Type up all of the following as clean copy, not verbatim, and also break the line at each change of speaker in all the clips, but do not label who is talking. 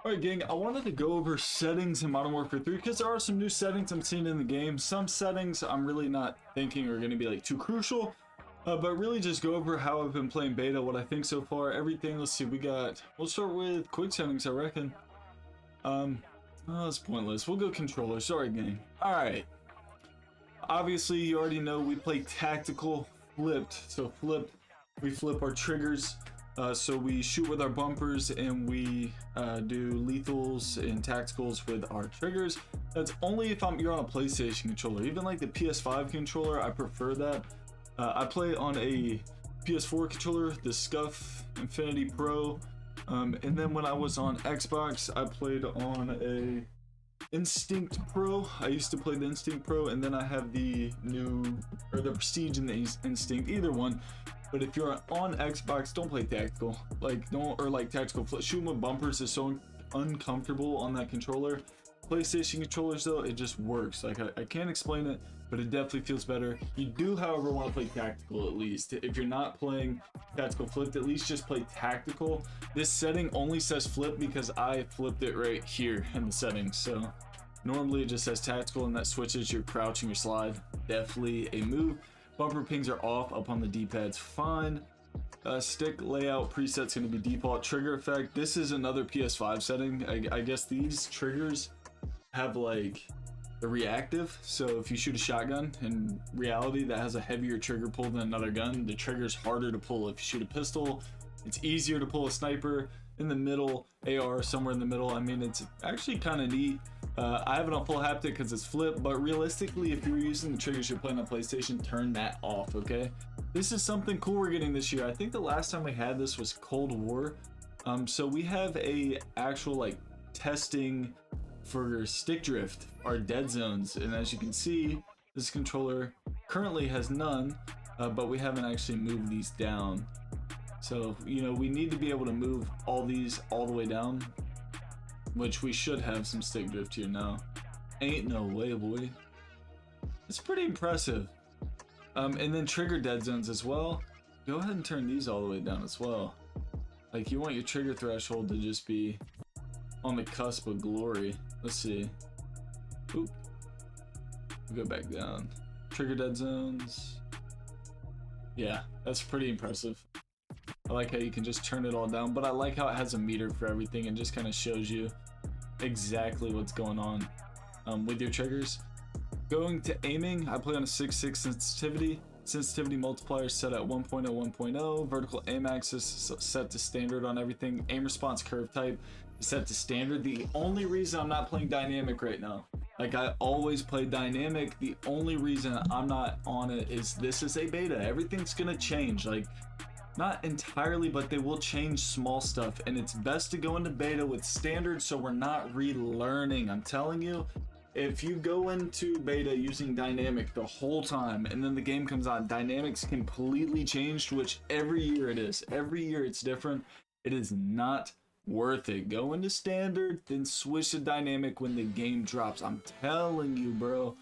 Alright gang, I wanted to go over settings in Modern Warfare 3 because there are some new settings I'm seeing in the game. Some settings I'm really not thinking are going to be like too crucial, but really just go over how I've been playing beta, what I think so far, everything. Let's see, we'll start with quick settings, I reckon. Oh, that's pointless. We'll go controller. Sorry gang. Alright. Obviously you already know we play tactical flipped. So flipped, we flip our triggers. So we shoot with our bumpers and we do lethals and tacticals with our triggers. That's only if you're on a PlayStation controller. Even like the PS5 controller, I prefer that. I play on a PS4 controller, the Scuff Infinity Pro. And then when I was on Xbox, I played on a Instinct Pro. I used to play the Instinct Pro, and then I have the Prestige and the Instinct, either one. But if you're on Xbox, don't play tactical. Tactical flip. Shooting with bumpers is so uncomfortable on that controller. PlayStation controllers though, it just works. Like I can't explain it, but it definitely feels better. You do, however, want to play tactical at least. If you're not playing tactical flipped, at least just play tactical. This setting only says flip because I flipped it right here in the settings. So normally it just says tactical, and that switches your crouch and your slide. Definitely a move. Bumper pings are off, up on the D-pads fine. Stick layout preset's going to be default. Trigger effect, this is another PS5 setting. I guess these triggers have like the reactive, so if you shoot a shotgun, in reality that has a heavier trigger pull than another gun. The trigger's harder to pull. If you shoot a pistol, it's easier to pull a sniper. In the middle, AR somewhere in the middle. I mean, it's actually kind of neat. I have it on full haptic because it's flipped, but realistically, if you're using the triggers you're playing on PlayStation, turn that off, okay? This is something cool we're getting this year. I think the last time we had this was Cold War. So we have a actual like testing for stick drift, our dead zones, and as you can see, this controller currently has none, but we haven't actually moved these down. So, you know, we need to be able to move all these all the way down, which we should have some stick drift here now. Ain't no way, boy. It's pretty impressive. And then trigger dead zones as well. Go ahead and turn these all the way down as well. Like, you want your trigger threshold to just be on the cusp of glory. Let's see. Oop. We'll go back down. Trigger dead zones. Yeah, that's pretty impressive. I like how you can just turn it all down, but I like how it has a meter for everything and just kind of shows you exactly what's going on with your triggers. Going to aiming, I play on a 6.6 sensitivity. Sensitivity multiplier set at 1.0, 1.0. Vertical aim axis set to standard on everything. Aim response curve type is set to standard. The only reason I'm not playing dynamic right now, like I always play dynamic, the only reason I'm not on it is this is a beta. Everything's gonna change. Like, not entirely, but they will change small stuff, and it's best to go into beta with standard so we're not relearning. I'm telling you, if you go into beta using dynamic the whole time and then the game comes out, dynamics completely changed, which every year it is. Every year it's different. It is not worth it. Go into standard, then switch to dynamic when the game drops. I'm telling you, bro.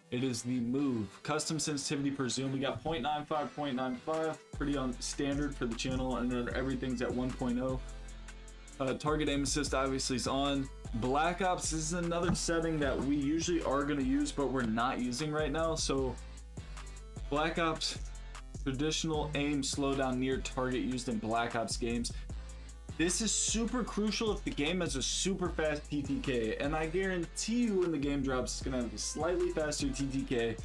It is the move. Custom sensitivity per zoom. We got 0.95, 0.95, pretty on standard for the channel, and then everything's at 1.0. Target aim assist obviously is on. Black Ops is another setting that we usually are going to use, but we're not using right now. So Black Ops, traditional aim slowdown near target used in Black Ops games. This is super crucial if the game has a super fast TTK, and I guarantee you when the game drops, it's gonna have a slightly faster TTK.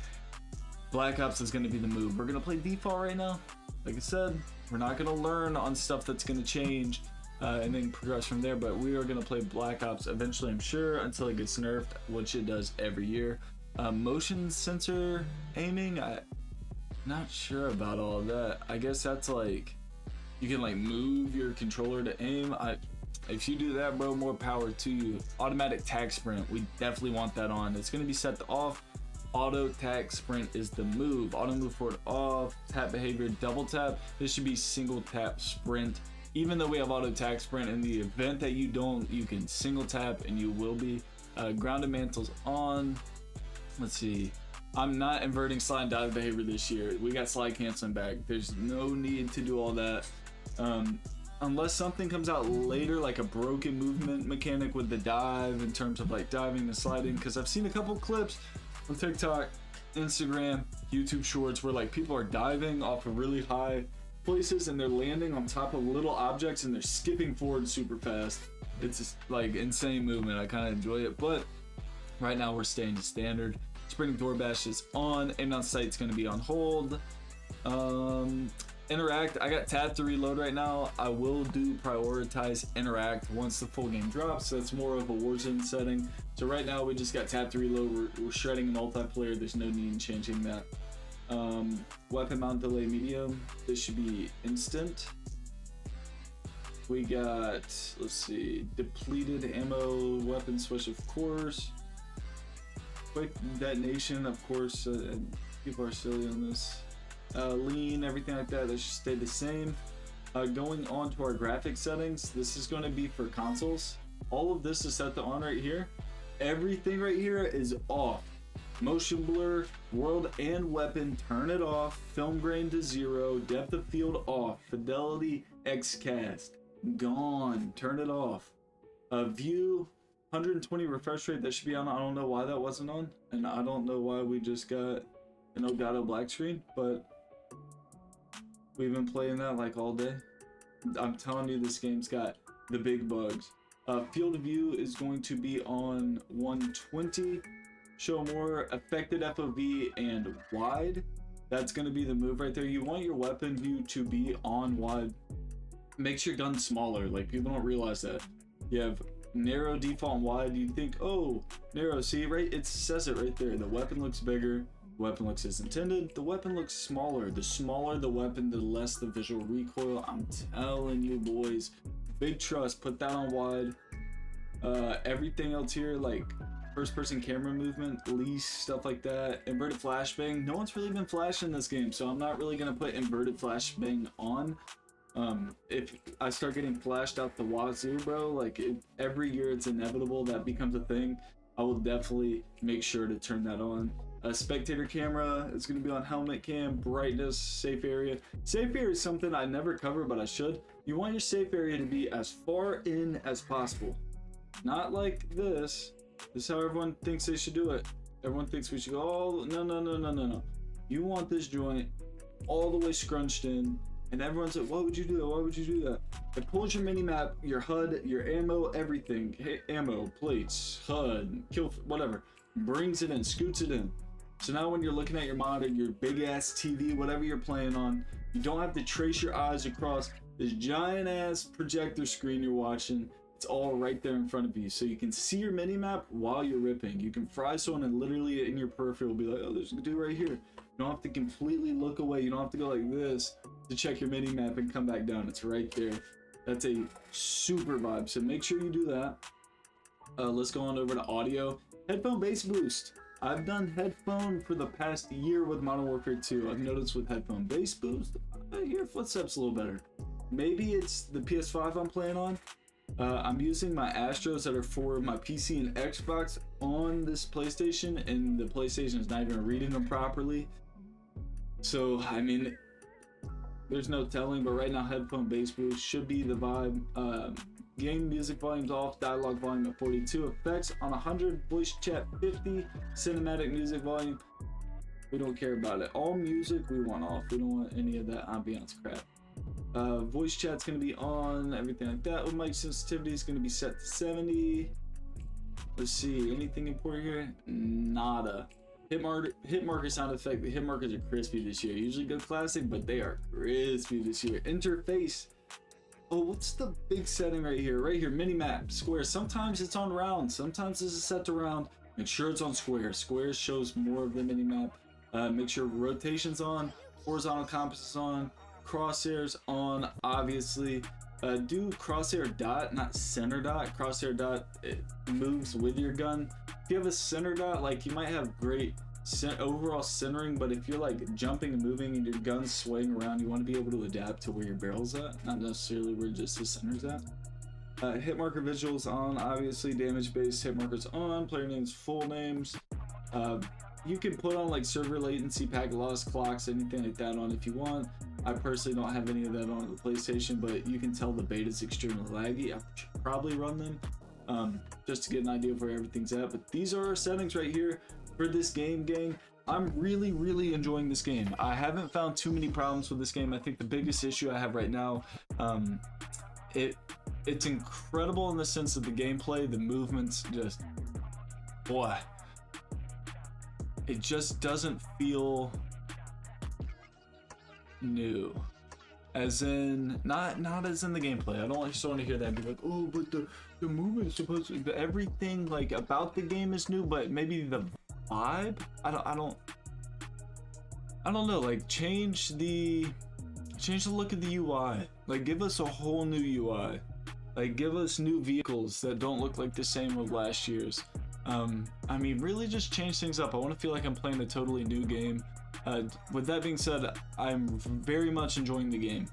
Black Ops is gonna be the move. We're gonna play default right now. Like I said, we're not gonna learn on stuff that's gonna change and then progress from there, but we are gonna play Black Ops eventually, I'm sure, until it gets nerfed, which it does every year. Motion sensor aiming, I'm not sure about all of that. I guess that's like, you can like move your controller to aim. If you do that, bro, more power to you. Automatic tag sprint, we definitely want that on. It's gonna be set to off. Auto tag sprint is the move. Auto move forward off. Tap behavior, double tap. This should be single tap sprint. Even though we have auto tag sprint, in the event that you don't, you can single tap and you will be. Grounded mantles on. Let's see. I'm not inverting slide and dive behavior this year. We got slide canceling back. There's no need to do all that. unless something comes out later, like a broken movement mechanic with the dive in terms of like diving and sliding, because I've seen a couple clips on TikTok, Instagram, YouTube shorts where like people are diving off of really high places and they're landing on top of little objects and they're skipping forward super fast. It's just like insane movement. I kind of enjoy it, but right now we're staying to standard. Sprinting door bash is on. Aim on sight's going to be on hold. Interact, I got tab to reload right now. I will do prioritize interact once the full game drops. That's more of a Warzone setting. So right now we just got tab to reload. We're shredding a multiplayer. There's no need in changing that. Weapon mount delay medium. This should be instant. We got, let's see, depleted ammo weapon switch, of course. Quick detonation, of course. People are silly on this. Lean, everything like that, that should stay the same. Going on to our graphic settings, this is going to be for consoles. All of this is set to on right here. Everything right here is off. Motion blur, world and weapon, turn it off. Film grain to 0, depth of field off. Fidelity XCast, gone, turn it off. View, 120 refresh rate, that should be on. I don't know why that wasn't on, and I don't know why we just got an Elgato black screen, but we've been playing that like all day. I'm telling you, this game's got the big bugs. Field of view is going to be on 120. Show more affected FOV and wide. That's going to be the move right there. You want your weapon view to be on wide. Makes your gun smaller. Like, people don't realize that. You have narrow, default, and wide. You think, oh, narrow. See, right? It says it right there. The weapon looks bigger. Weapon looks as intended. The weapon looks smaller. The smaller the weapon, the less the visual recoil. I'm telling you, boys, big trust. Put that on wide. Everything else here, like first person camera movement, lease, stuff like that. Inverted flashbang. No one's really been flashing this game, so I'm not really gonna put inverted flashbang on. If I start getting flashed out the wazoo, bro, like every year it's inevitable that becomes a thing. I will definitely make sure to turn that on. Spectator camera is going to be on helmet cam, brightness, safe area. Safe area is something I never cover, but I should. You want your safe area to be as far in as possible. Not like this. This is how everyone thinks they should do it. Everyone thinks we should go, oh, no. You want this joint all the way scrunched in, and everyone's like, why would you do that? Why would you do that? It pulls your mini map, your HUD, your ammo, everything. Hey, ammo, plates, HUD, kill, whatever. Brings it in, scoots it in. So now when you're looking at your monitor, your big ass TV, whatever you're playing on, you don't have to trace your eyes across this giant ass projector screen you're watching. It's all right there in front of you. So you can see your mini map while you're ripping. You can fry someone and literally in your peripheral be like, oh, there's a dude right here. You don't have to completely look away. You don't have to go like this to check your mini map and come back down. It's right there. That's a super vibe. So make sure you do that. Let's go on over to audio. Headphone bass boost. I've done headphone for the past year with Modern Warfare 2. I've noticed with headphone bass boost, I hear footsteps a little better. Maybe it's the PS5 I'm playing on. I'm using my Astros that are for my PC and Xbox on this PlayStation, and the PlayStation is not even reading them properly. So, I mean, there's no telling, but right now headphone bass boost should be the vibe. Game music volume's off, dialogue volume at 42, effects on 100, voice chat 50, cinematic music volume, we don't care about it. All music we want off, we don't want any of that ambiance crap. Voice chat's gonna be on, everything like that. With mic sensitivity is gonna be set to 70. Let's see, anything important here? Nada. Hit marker sound effect. The hit markers are crispy this year. Usually go classic, but they are crispy this year. Interface. Oh, what's the big setting right here? Right here, mini map, square. Sometimes it's on round, sometimes this is set to round. Make sure it's on square. Square shows more of the mini map. Make sure rotation's on, horizontal compass is on, crosshairs on, obviously. Do crosshair dot, not center dot. Crosshair dot, it moves with your gun. If you have a center dot, like you might have great overall centering, but if you're like jumping and moving and your gun's swaying around, you want to be able to adapt to where your barrel's at, not necessarily where just the center's at. Hit marker visuals on, obviously. Damage based hit markers on, player names, full names. You can put on like server latency, packet loss, clocks, anything like that on if you want. I personally don't have any of that on the PlayStation, but you can tell the beta is extremely laggy. I should probably run them just to get an idea of where everything's at. But these are our settings right here for this game, gang. I'm really enjoying this game. I haven't found too many problems with this game. I think the biggest issue I have right now, it's incredible in the sense of the gameplay, the movements, just, boy, it just doesn't feel new. As in, not as in the gameplay. I don't want someone to hear that and be like, oh, but the movement is supposed to, everything like about the game is new, but maybe the vibe, I don't know, like change the look of the UI, like give us a whole new UI, like give us new vehicles that don't look like the same of last year's. I mean, really just change things up. I want to feel like I'm playing a totally new game. With that being said, I'm very much enjoying the game.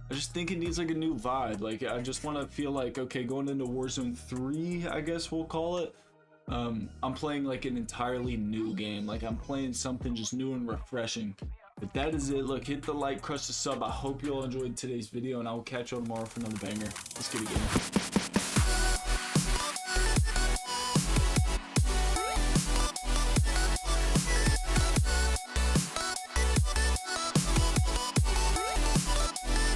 I just think it needs like a new vibe. Like I just want to feel like, okay, going into Warzone 3, I guess we'll call it, I'm playing like an entirely new game. Like I'm playing something just new and refreshing. But that is it. Look, hit the like, crush the sub. I hope you all enjoyed today's video, and I will catch you all tomorrow for another banger. Let's get it, game.